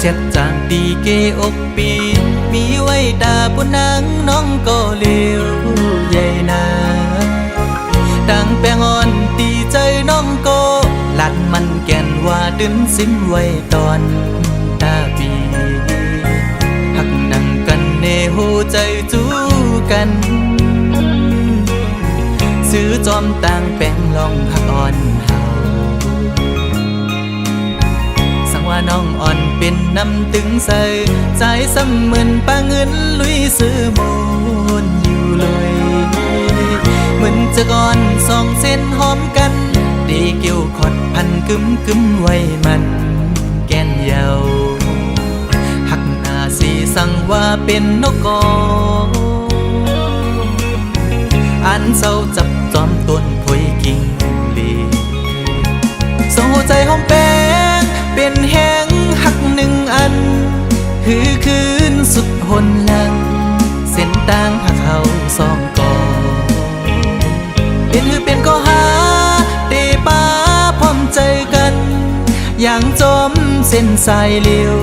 เจ็ดจางดีเกอกปีมีไว้ตาปุนังน้องก็เลี้ยวใหญ่นาดังแปงอ่อนตีใจน้องก็หลัดมันแก่นว่าดึงสิ้นไว้ตอนตาปีหักนั่งกันเนหูใจจูกันซื้อจอมต่างแปงลองหักอ่อนเฮาสังว่าน้องอ่อนเป็นน้ำตึงใสใจซ้ำเหมือนปาเงินลุยซื้อมูลอยู่เลยเหมือนจะก่อนสองเส้นหอมกันดีเกี่ยวขอดพันกึมกึมไว้มันแก่นเยาหักหน้าสีสั่งว่าเป็นนกกออันเศร้าจับจอมต้นพวยกิ่งลีสองหัวใจหอมแป้งเป็นแห้งหักหนึ่งอันหือคืนสุดหนหลังเส้นต่างหักเขาสองกอเป็นหือเป็นก็หาเตป้าพร้อมใจกันอย่างจอมเส้นสายเลี้ยว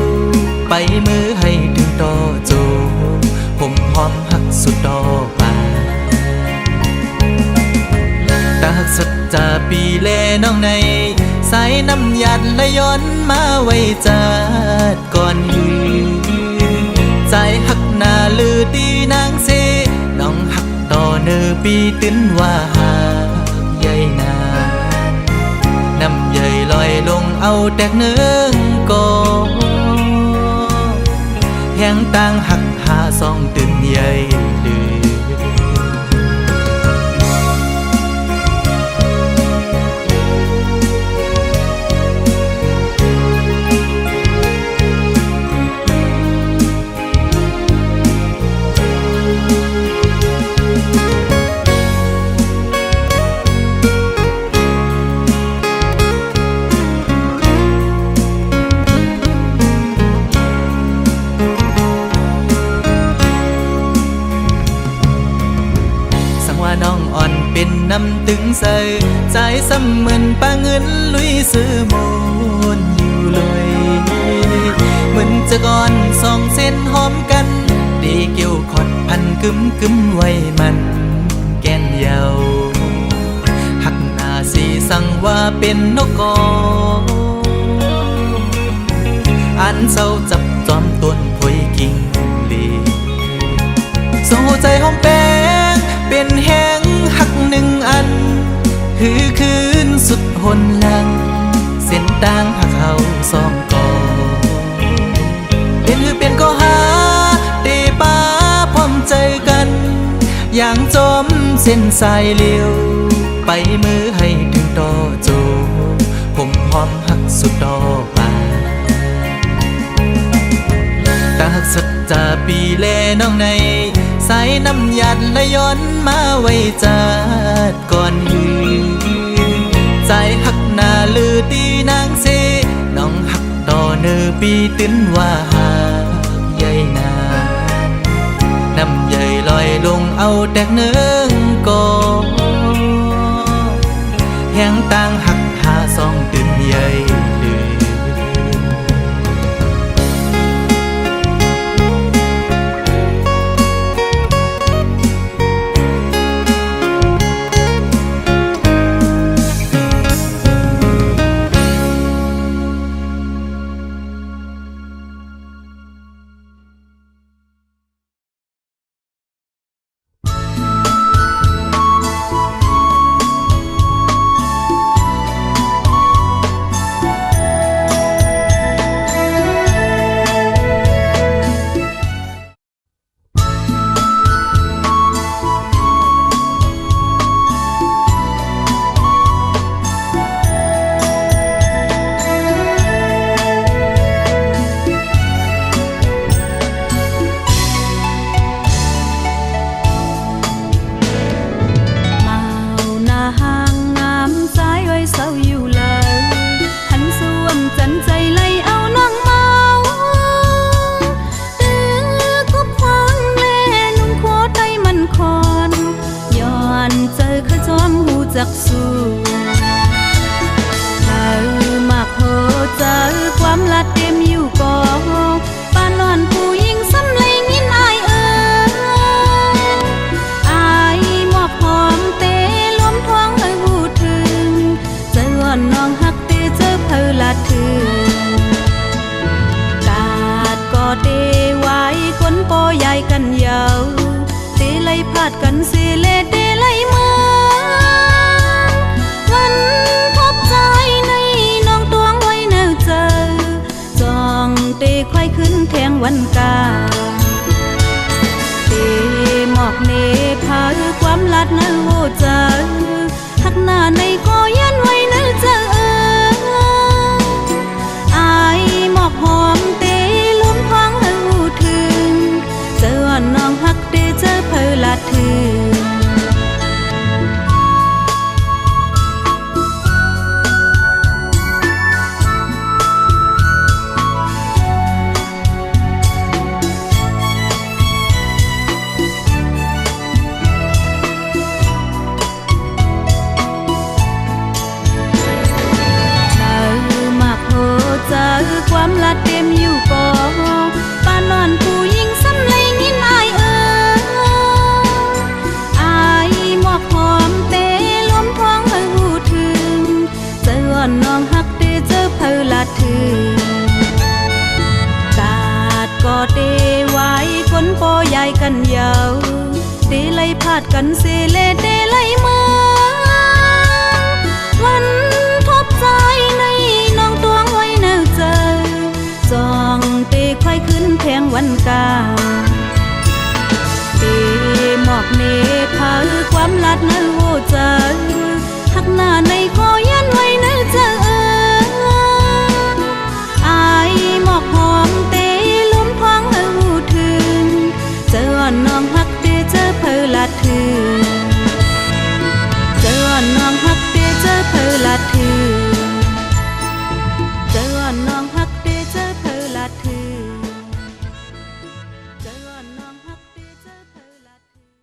ไปมือให้ถึงต่อโจผมหอมหักสุดดอกป่าตาหักสุดจะปีแลน้องในสายน้ำหยาดไหลย้อนมาไว้จัดก่อนหือใจหักหน้าลือดีนางเสน้องหักต่อเนื้อปีตื้นว่าหาใหญ่นาน้ำใหญ่ลอยลงเอาแตกเนื้อก็แห้งต่างหักหาสองตื่นใหญ่ลือน้องอ่อนเป็นน้ำตึงใสใจซ้ำเหมือนปาเงินลุยซื้อมูลอยู่เลยเหมือนจะก่อนสองเส้นหอมกันดีเกี่ยวขอดพันกึมกึมไว้มันแก่นเยาหักหน้าสีสั่งว่าเป็นนกกออันเศร้าจับจอมต้นพวยกิ่งลีสองหัวใจหอมแป้งเป็นแห้งหักหนึ่งอันหือคืนสุดหนหลังเส้นต่างหักเขาสองกอเป็นหือเป็นก็หาเตป้าพร้อมใจกันอย่างจอมเส้นสายเลี้ยวไปมือให้ถึงต่อโจผมหอมหักสุดดอกป่าตาหักสุดจะปีแลน้องในสายน้ำหยาดไหลย้อนมาไว้จัดก่อนหือใจหักหน้าลือดีนางเสน้องหักต่อเนื้อปีตื้นว่าหาใหญ่นาน้ำใหญ่ลอยลงเอาแตกเนื้อกอแห้งต่างหักหาสองตื่นใหญ่ลือ วันกาเตหมอกเนพาความลัดนั้นโหเจอหักหน้าในก็ยันไว้นั้นเจออายหมอกหอมเตล้มพังหูถึงเจอน้องหักเตเจอเพอลัดถึงความลัดเต็มอยู่ก่อป้านอนผู้หญิงสำเลยนินอายอายหมอกหอมเตล้มพองเฮาหูถึงเจออ่อนน้องหักเตเจอเพอลัดถึงกาดก็เตไว้คนปอใหญ่กันยาวเตไล่พาดกันเสเลเตไล่มือวันทบใจในน้องตวงไว้แนวเจอจองเตค่อยขึ้นแพงวันกาเตหมอกเนพาความลัดนั้นโหเจอหักหน้าในคอยันไว้นั้นเจออายหมอกหอมเตล้มพังหูถึงเจอน้องหักเตเจอเพอลัดถึงเจอน้องหักเตเจอเพอลัดถึงเจอน้องหักเตเจอเพอลัดถึงเจอน้องหักเตเจอเพอลัดถึง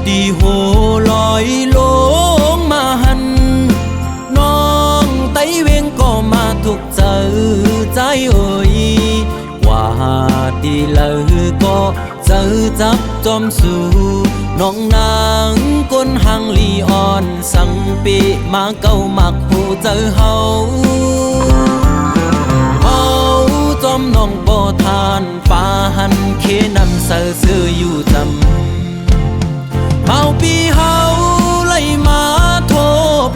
ดีโหลอยลงมาหันน้องไต้เวงก็มาทุกเจอใจเอ่ยว่าดีเลยก็เจอจับจอมสู่น้องนางก้นหังลีอ่อนสังปีมาเก้ามักหูเจอเฮาจอมน้องบ่ทานป่าหันเคนำเสือซื้ออยู่จำเมาปีเฮาไล่มาโท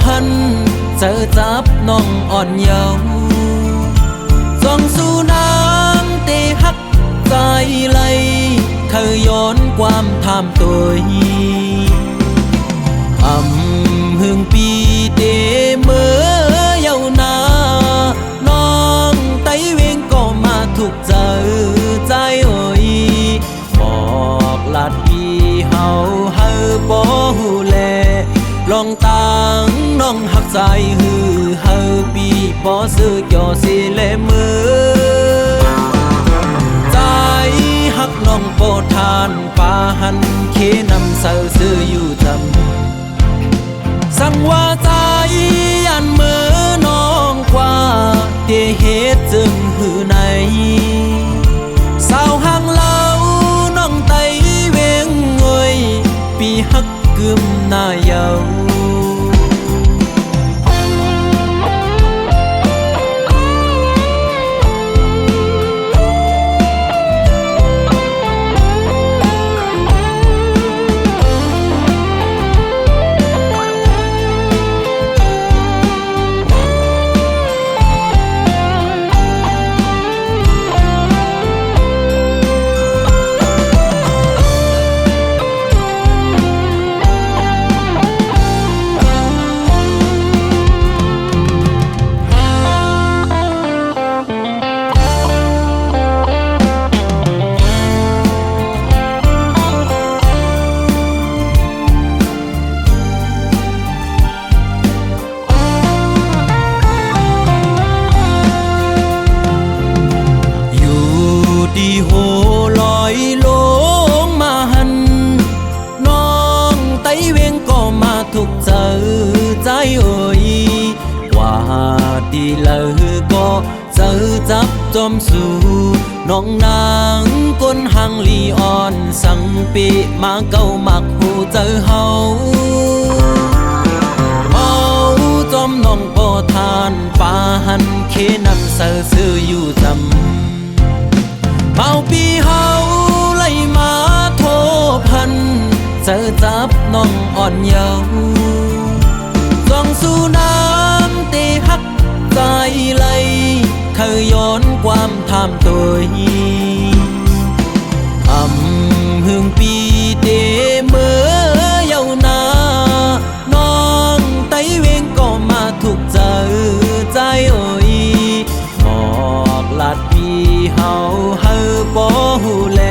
พันเจอจับน้องอ่อนเยาว์ส่องสู่นางเตหักใจไหลเคยย้อนความทำตัวหึงปีเตเมื่อเยานาน้องไต้เวงก็มาถูกเจอใจเอ่ยบอกลาดปีเฮาบ่ฮู้แลลองตังน้องหักใจฮือเฮาปีบ่ซื้อจ่อสิแลมือใจหักน้องบ่ทานป่าหันเคนำเสือซื้ออยู่จำสั่งว่าใจยันมือน้องกว่าเตเฮ็ดจึงหือในสาวห่างเล่าน้องไต้เวงเอ่ยปีหักกึมหน้าเยาว์ เจอใจเอ่ยว่าดีเลยก็เจอจับจอมสู่น้องนางก้นหังลีอ่อนสังปีมาเก้ามักหูเจอเฮาเมาจอมน้องปอทานป่าหันเคนำเสือซื้ออยู่จำเมาปีเฮาไล่มาโทพันเจอจับน้องอ่อนเยาว์ส่องสู่น้ำตีหักใจไหลเคยย้อนความทำตัวหึงปีเดเมื่อเยาวนานน้องไต้เวงก็มาถูกเจอใจเอ่ยบอกลาดปีเฮาเฮอบ่หูแล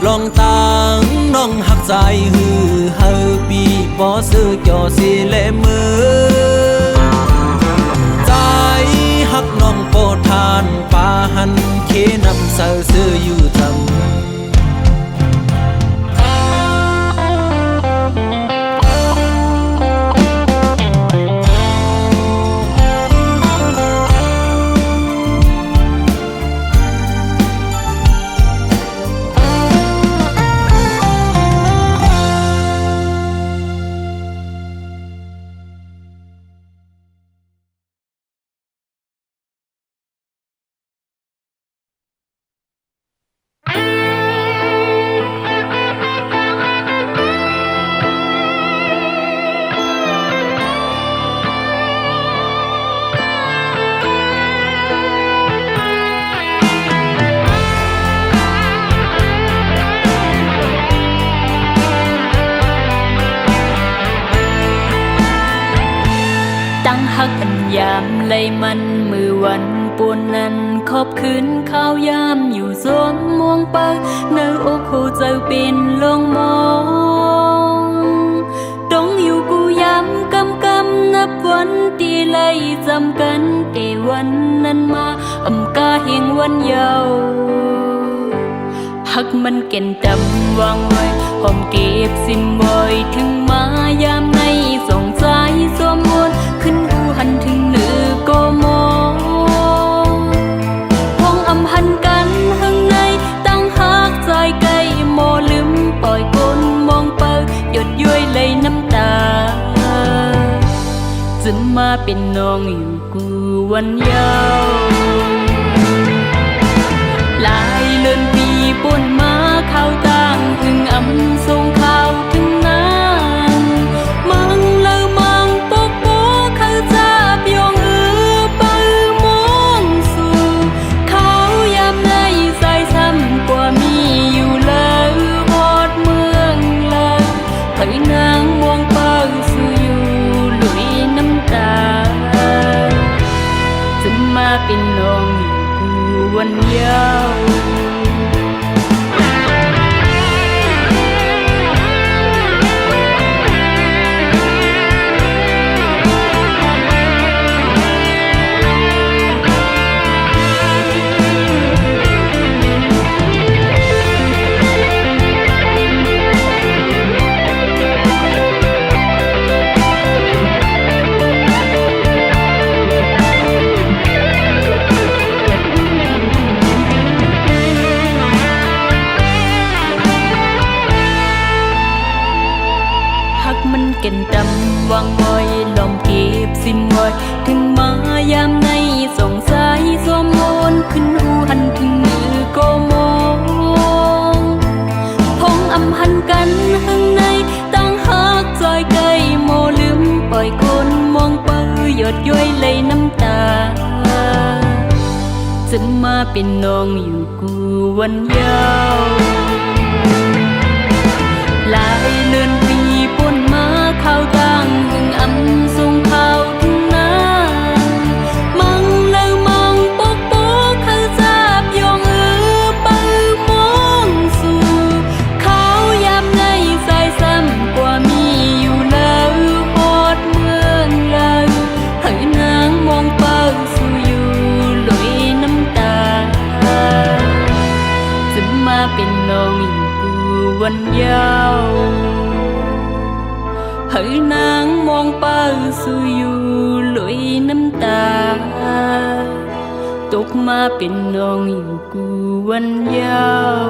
ลองตังน้องหักใจฮือเฮอปีบ่ซื้อจอสิเลมือใจหักน้องโปทานป่าหันเคนำเสือซื้ออยู่ทำหักอันยามไล่มันมือวันปวนนั้นขอบคืนข้าวยามอยู่สวมม่วงปักเนื้ออกหูเจ้าเป็นลงมองต้องอยู่กูยามกำนับวันตีไล่จำกันแต่วันนั้นมาอำกาเฮงวันเยาว์หักมันเก่นจำวางไว้หอมเก็บซิมไว้ถึงมายามในส่งใจสวมมนขึ้นหูหันถึงเหนือก็มองห้องอำหันกันข้างในตั้งหักใจไกลโมลืมปล่อยกลมองเปิดหยดย้อยเลยน้ำตาจะมาเป็นน้องอยู่กูวันเยาว์หลายเลือนปีป่นมาเข้าต่างถึงอำทรงข้าวถึงนางมังเลอมังปกโปเข้าจับยองปื้อมองสู่เขายามในใส่ซ้ำกว่ามีอยู่เลยหอดเมืองเลยเผยนางมองเปิงสู่อยู่ลุยน้ำตาจะมาเป็นน้องอยู่วันเยาว์เก่นจำวางไว้ลอมเก็บซิมไว้ถึงมายามในส่งสายสวมมนขึ้นหูหันถึงมือก็มองพงอำหันกันข้างในตั้งหักจอยไกลโมลืมปล่อยคนมองเปื้อหยดย้อยเลยน้ำตาจะมาเป็นน้องอยู่กูวันเยาว์หลายเลือนปีป่นมาเข้าต่างถึงอำทรงข้าวถึงนามังเลอมังปกโปเข้าจับยองปื้อมองสู่เขายามในใส่ซ้ำกว่ามีอยู่แล้วหอดเมืองเลยให้นางมองเปิงสู่อยู่ลุยน้ำตาจะมาเป็นน้องอยู่กูวันเยาว์ให้น สู้อยู่ลอยน้ำตาตกมาเป็นน้องอยู่กูวันยาว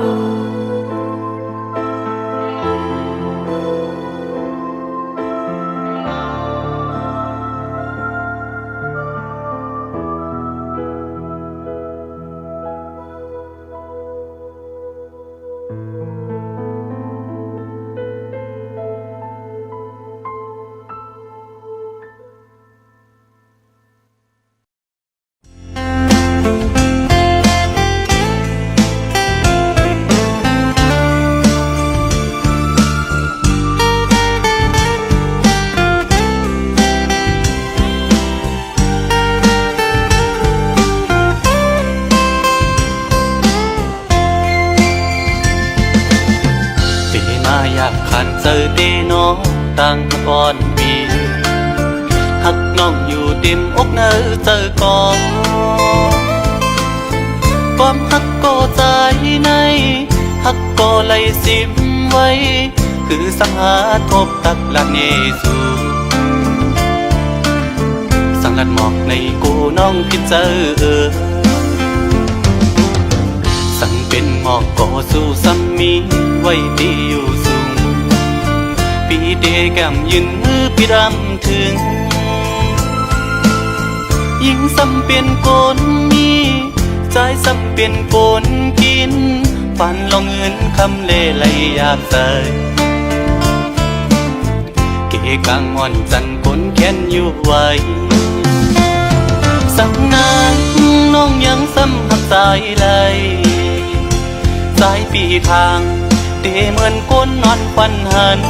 อยากขันเจอเดน้องตั้งก่อนปีหักน้องอยู่เต็มอกเนอเจอก่อนความหักก็ใจในหักก็ไหลสิมไว้คือสังหาทบตักหลักเยซูสังลัดหมอกในกูน้องพิดเจอสั่งเป็นหมอกก็สู้ซ้ำมีไว้ดีอยู่สูงปีเดแก้มยืนมือพี่รำถึงยิ่งซ้ำเป็นโกนมีใจซ้ำเป็นโกนกินฝันลองเงินคำเล่ไหลอยากใส่เกกางอ่อนจันคนแค้นอยู่ไว้สังนานน้องยังซ้ำหักสายไหลสายปีทางเดเหมือนก้นนอนควันหัน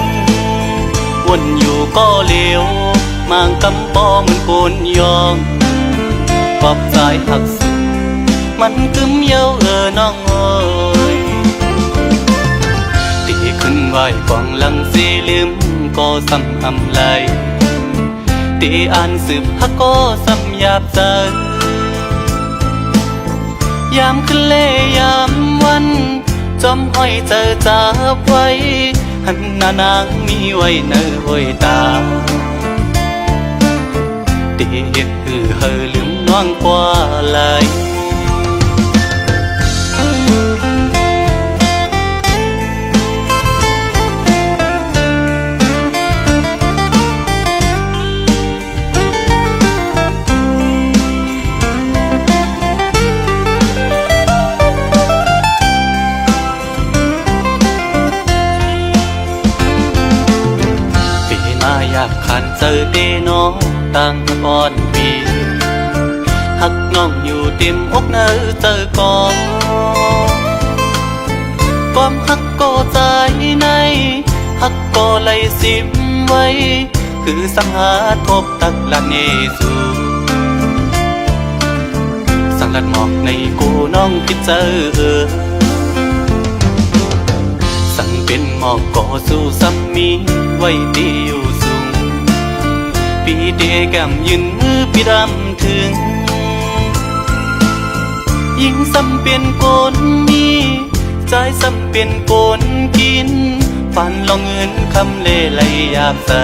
วนอยู่ก็เลี้ยวมางกำปอเหมือนโกนยองปอบสายหักสุดมันกึมเย้าน้องเอ้ยตีขึ้นไหวกองหลังสีลืมก็ซ้ำอำไหลตีอ่านสืบฮักก็ซ้ำหยาบใจยามขึ้นเล่ยามวันจอมห้อยเจอจับไว้หันหน้านางมีไว้เนอห้อยตาเด็กเฮอลืมน้องกว่าไหลอยากขันเจอเดน้องตั้งก่อนปีหักน้องอยู่เต็มอกเนอเจอก่อนความหักก็ใจในหักก็ไหลสิมไว้คือสังหาทบตักหลักเยซูสังลัดหมอกในกูน้องคิดเจอสั่งเป็นหมอกก็สู้ซ้ำมีไว้ดีอยู่สูงปีเดแก้มยืนมือพี่รำถึงยิ่งซ้ำเป็นโกนมีใจซ้ำเป็นโกนกินฝันลองเงินคำเล่ไหลอยากใส่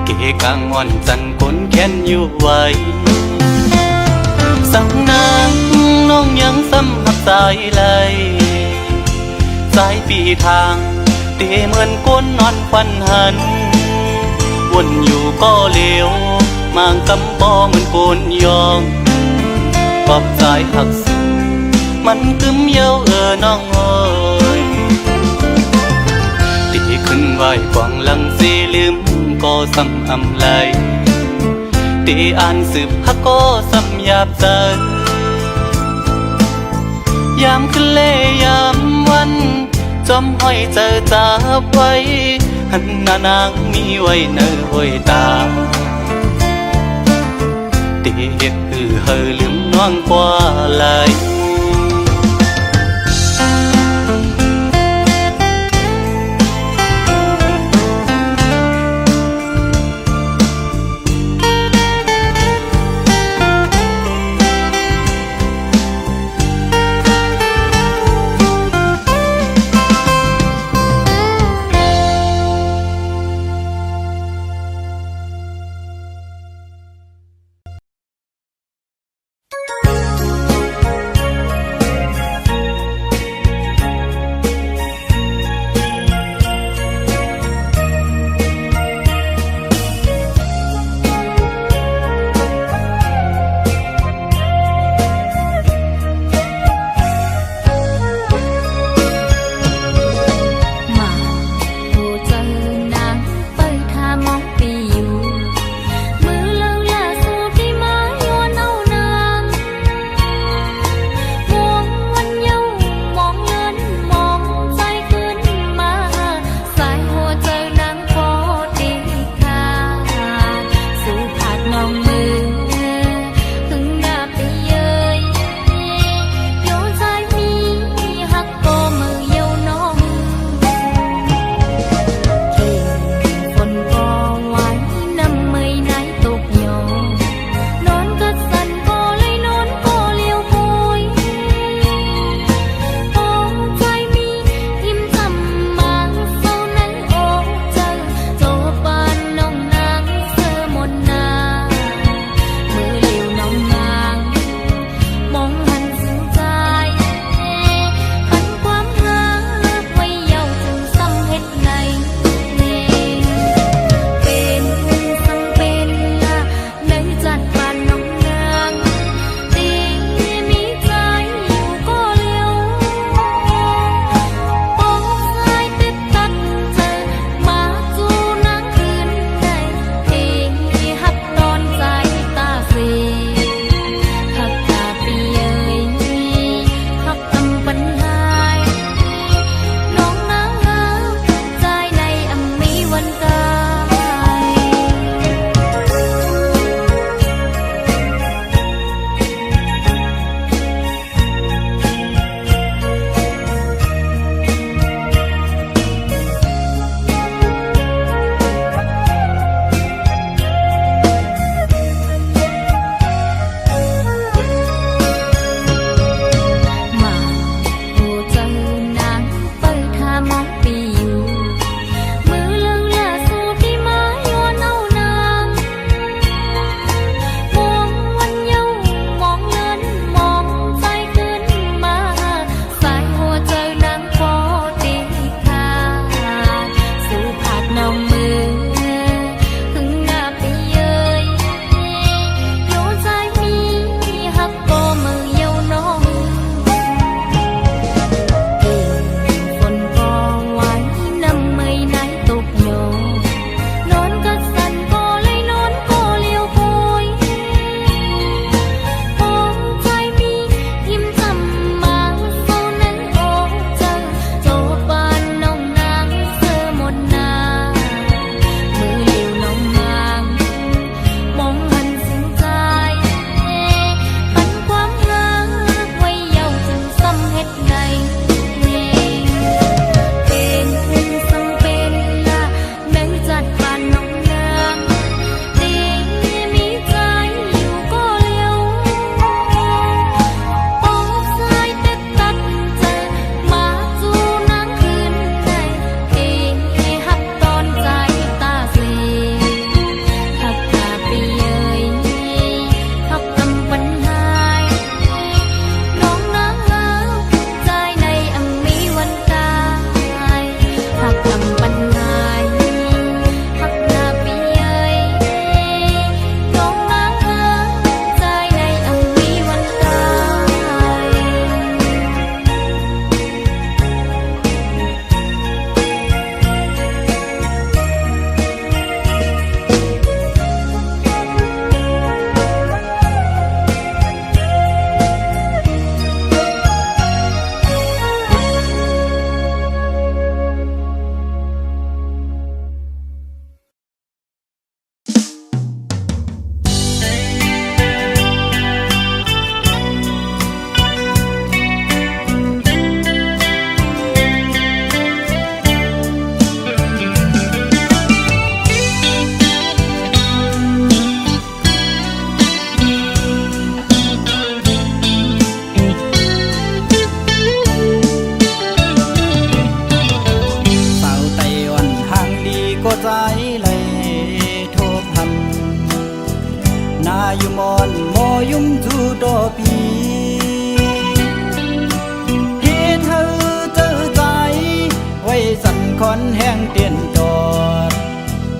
เกกางอ่อนจันคนแค้นอยู่ไว้สั่งนางน้องยังซ้ำหักสายไหลสายปีทางเตเหมือนก้นนอนควันหันวนอยู่ก็เลี้ยวมางกำปอเหมือนโกนยองปอบสายหักสุดมันกึมเย้าน้องเอ้ยตีขึ้นไหวกองหลังสีลืมก็ซ้ำอำไหลตีอ่านสืบฮักก็ซ้ำหยาบใจยามขึ้นเล่ยามวันจอมห้อยเจอจับไว้หันหน้านางมีไว้เนอห้อยตาเด็กเฮอลืมน้องกว่าไหล นาอยู่มอนโมยุ่มจูโดปีเฮ็ดให้เจอใจไว้สั่นคอนแห้งเตียนตอด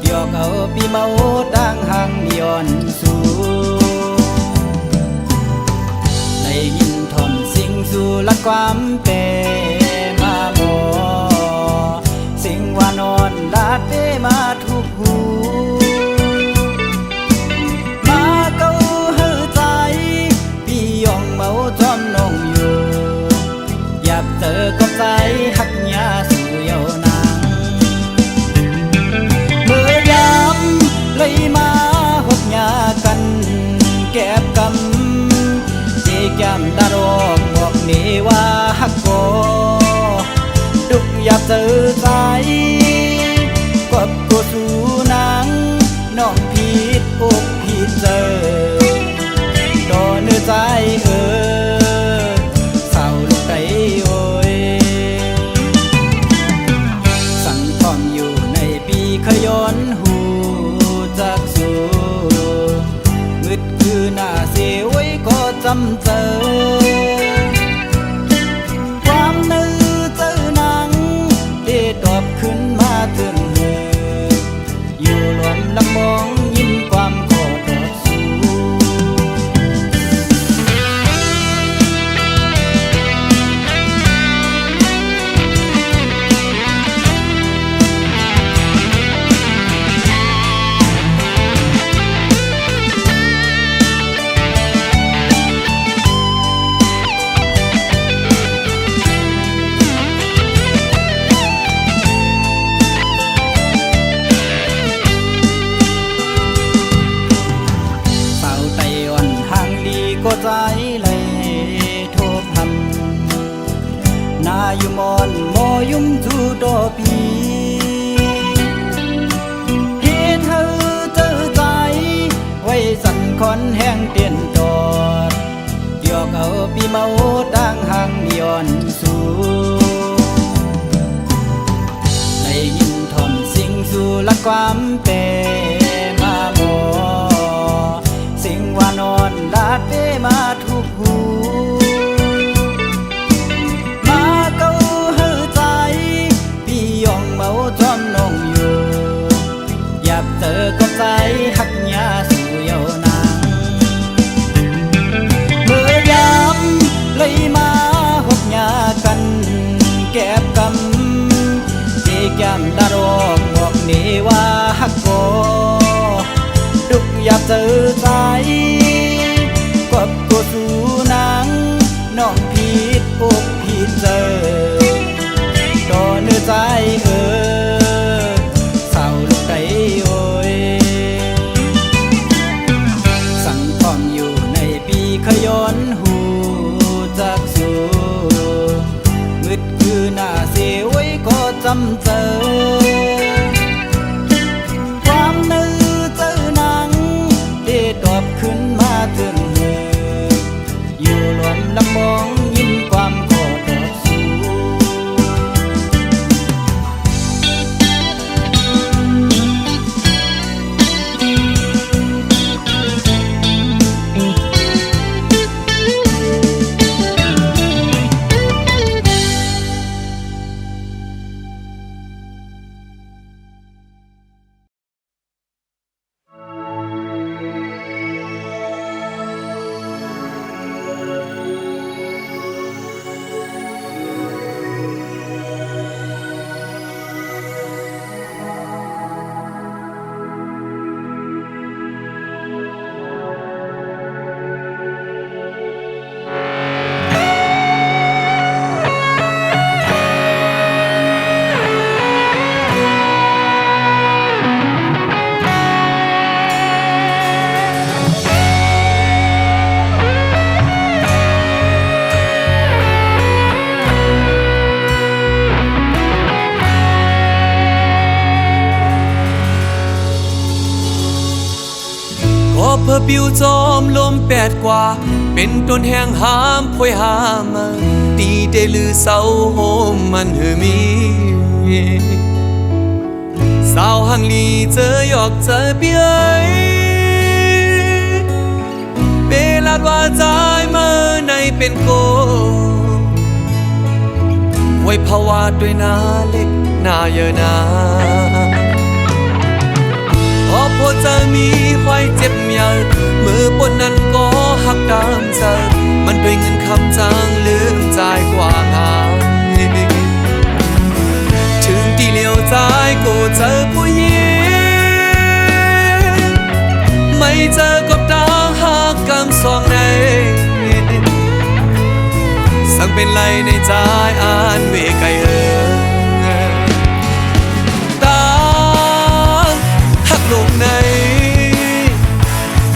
ยอกเอาปีเมาตั้งห่างย้อนสู่ได้ยินทอมสิ่งสู่ละความเป็นมาบ่สิ่งว่านอนลาดเปมาทุกหูมาเก้าเฮือใจพี่ยองเมาจอมนองอยู่อยากเจอกับใจหักยาสู่เยาวนางเมื่อยามเลยมาหกยากันแก็บกำเจกยามดารอกบอกนี่ว่าหักก็ดุกอยากเจอใจกบกูสู่นางน้องผิดอกผิดเจอต่อเนื้อใจเศร้าลูกไตโอยสั่งพร้อมอยู่ในปีขย้อนหูจากสู่งึดคือหน้าเสียไว้ก็จำเจอความนึกเจอหนังได้ตอบขึ้นมาถึงเธออยู่รวมลำมองยิ้มความขอตอบสู่ก็ใจเลยโทบหันนาอยู่มอนโมยุ่มจูโดปีเฮ็ดให้เจอใจไว้สั่นคอนแห้งเตียนตอดยอกเอาปีเมาตั้งห่างย้อนสู่ได้ยินทอมสิ่งสู่ละความเป็นมาบ่สิ่งว่านอนลาดเปมาทุกหูมาเก้าเฮือใจพี่ยองเมาจอมนองอยู่อยากเจอกับใจหักยาสู่เยาวนางเมื่อยามเลยมาหกยากันแก็บกำเจกยามดารอกบอกนี่ว่าหักก็ดุกอยากเจอใจกบกูสู่นางน้องผิดอกผิดเจอต่อเนื้อใจเศร้าลูกไตโอยสั่งพร้อมอยู่ในปีขย้อนหูจากสู่งึดคือหน้าเสียไว้ก็จำเจอความนึกเจอหนังได้ตอบขึ้นมาถึงเธออยู่รวมลำมองยิ้มความขอตอบสู่เพื่อปิวจอมลมแปดกว่าเป็นต้นแห่งหามพวยหามาตีได้ลือเศร้าโฮมมันเฮมี สาวหังลีเจอหยอกเจอเปีย ดว่าใจเมื่อในเป็นโกไว้ภาวะด้วยหน้าเล็กหน้าเยอะนาพอพอจะมีควายเจ็บใหญ่มือปนนั้นก็หักตามใจมันด้วยเงินคำจางลืมใจกว่างานถึงที่เลี้ยวใจก็เจอผู้หญิงไม่เจอกับตาหักกำสองในสั่งเป็นไรในใจอ่านเวไกเออตาหักลงใน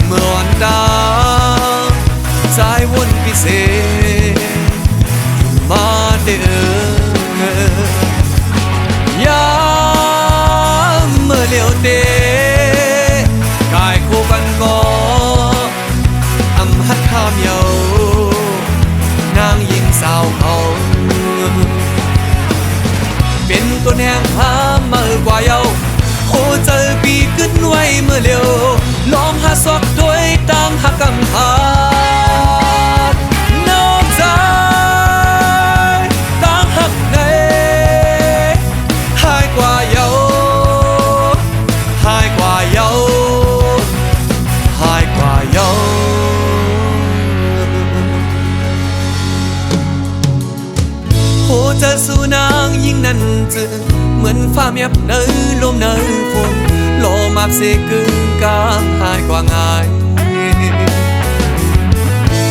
เมื่อวันดาใจวนพิเศษมาเด้อยามเมื่อเลี้ยวเตะกายคู่กันก็อำหัดข้ามเยานางยิงสาวเขาเป็นตัวแนงหาเมื่อกว่าเยาโอ้เจอปีขึ้นไว้เมื่อเร็วลองหาซอกด้วยตั้งหักกำหานอกใจตั้งหักในหายกว่าเยาหายกว่าเยาหายกว่าเยาโหเจอสู้นางยิ่งนั้นจึงเหมือนฟ้าเมียบเนยลมเนยฝนโลมาบเสกึ่งกลางหายกว่าง่าย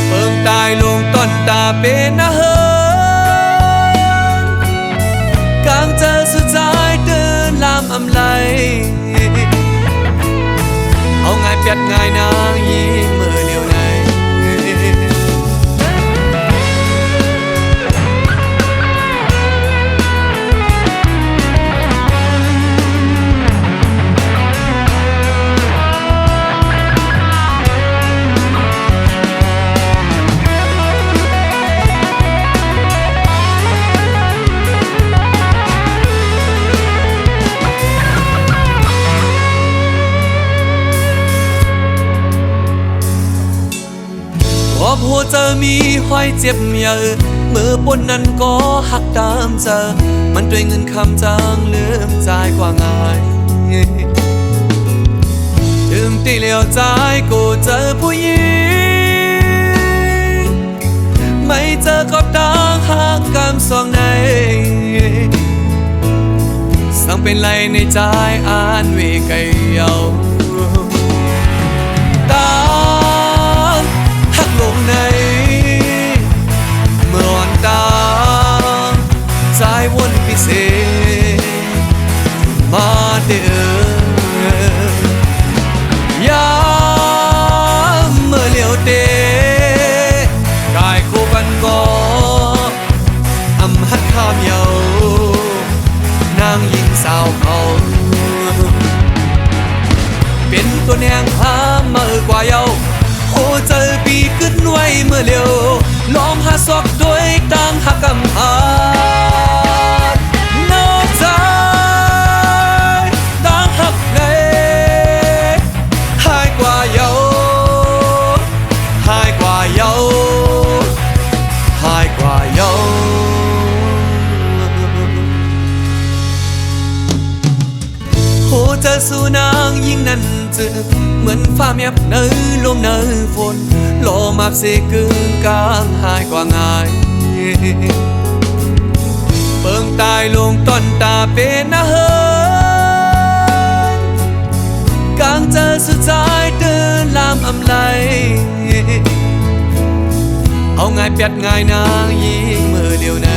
เพิ่งตายลงต้นตาเป็นนะเฮิงกลางเจอสุดใจเดินลามอำไลเอาง่ายเปียดง่ายนางยิ่งมือเลียวในพอหัวเจอมีห้อยเจ็บเยอะมือปนนั้นก็หักตามเจอมันด้วยเงินคำจางลืมใจกว่าง่ายลืมตีเหลียวใจก็เจอผู้หญิงไม่เจอกับตาหักกำสองในสั่งเป็นไรในใจอ่านเวไกเยาตาหักลงในเมื่อวันตาใจวนพิเศษมาเด้อยามเมื่อเลี้ยวเตะกายคู่กันก็อำหัดข้ามเยานางยิงสาวเขาเป็นตัวแนงหาเมื่อกว่าเยาโอ้เจอปีขึ้นไว้เมื่อเร็วลองหาซอกด้วยตั้งหักกำหานอกใจตั้งหักในหายกว่าเยาหายกว่าเยาหายกว่าเยาโหเจอสู้นางยิ่งนั้นจึงเหมือนฟ้าเมียบเนยลมเนยฝนโลมาบเสกึ่งกลางหายกว่าง่ายเปิงตายลงต้นตาเป็นนะเฮิงกลางเจอสุดใจเดินลามอำไลเอาง่ายเปียดง่ายนางยิ่งมือเลียวใน